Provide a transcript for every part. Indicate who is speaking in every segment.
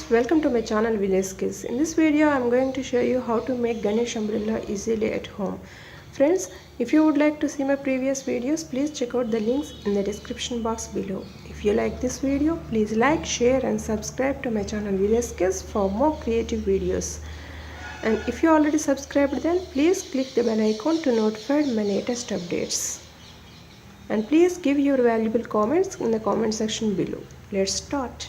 Speaker 1: friends, welcome to my channel Village Skills. In this video I am going to show you how to make Ganesh umbrella easily at home. Friends, if you would like to see my previous videos, please check out the links in the description box below. If you like this video, please like, share and subscribe to my channel Village Skills for more creative videos. And if you already subscribed, then please click the bell icon to notify my latest updates. And please give your valuable comments in the comment section below. Let's start.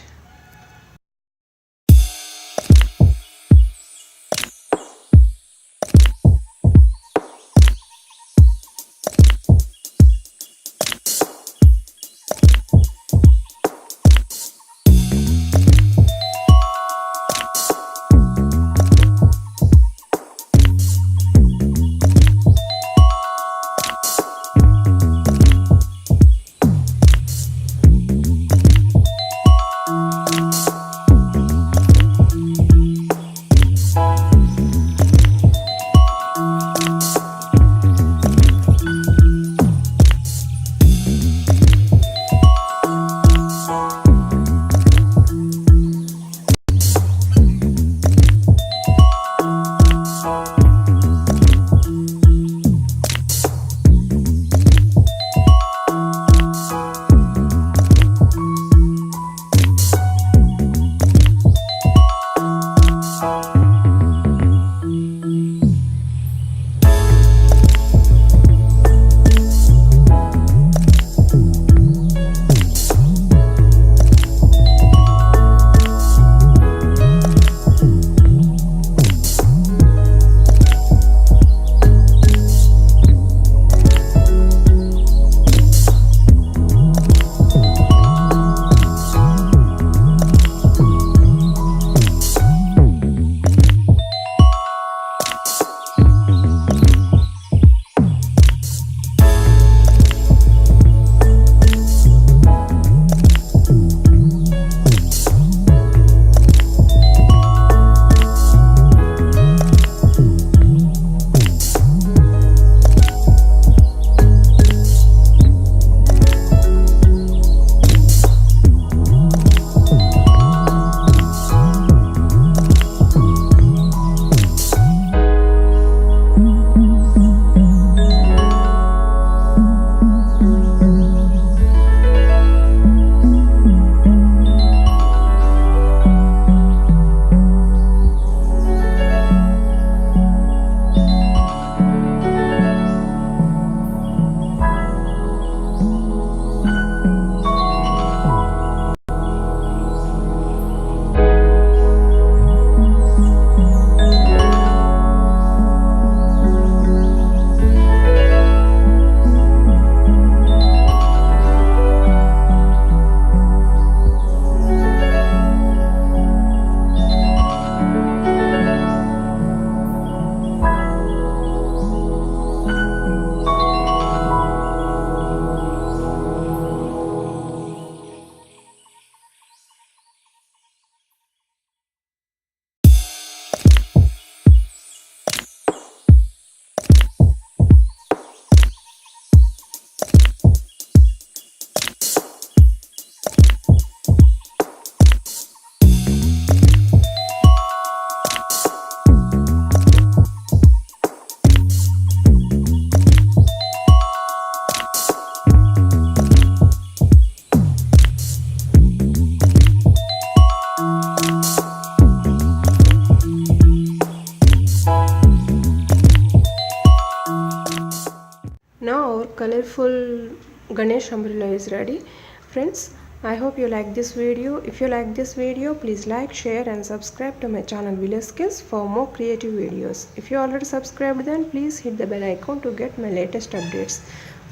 Speaker 1: Now our colorful Ganesh umbrella is ready. Friends, I hope you like this video. If you like this video, please like, share and subscribe to my channel Village Skills for more creative videos. If you already subscribed, then please hit the bell icon to get my latest updates.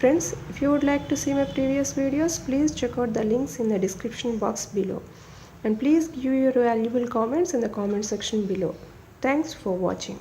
Speaker 1: Friends, if you would like to see my previous videos, please check out the links in the description box below. And please give your valuable comments in the comment section below. Thanks for watching.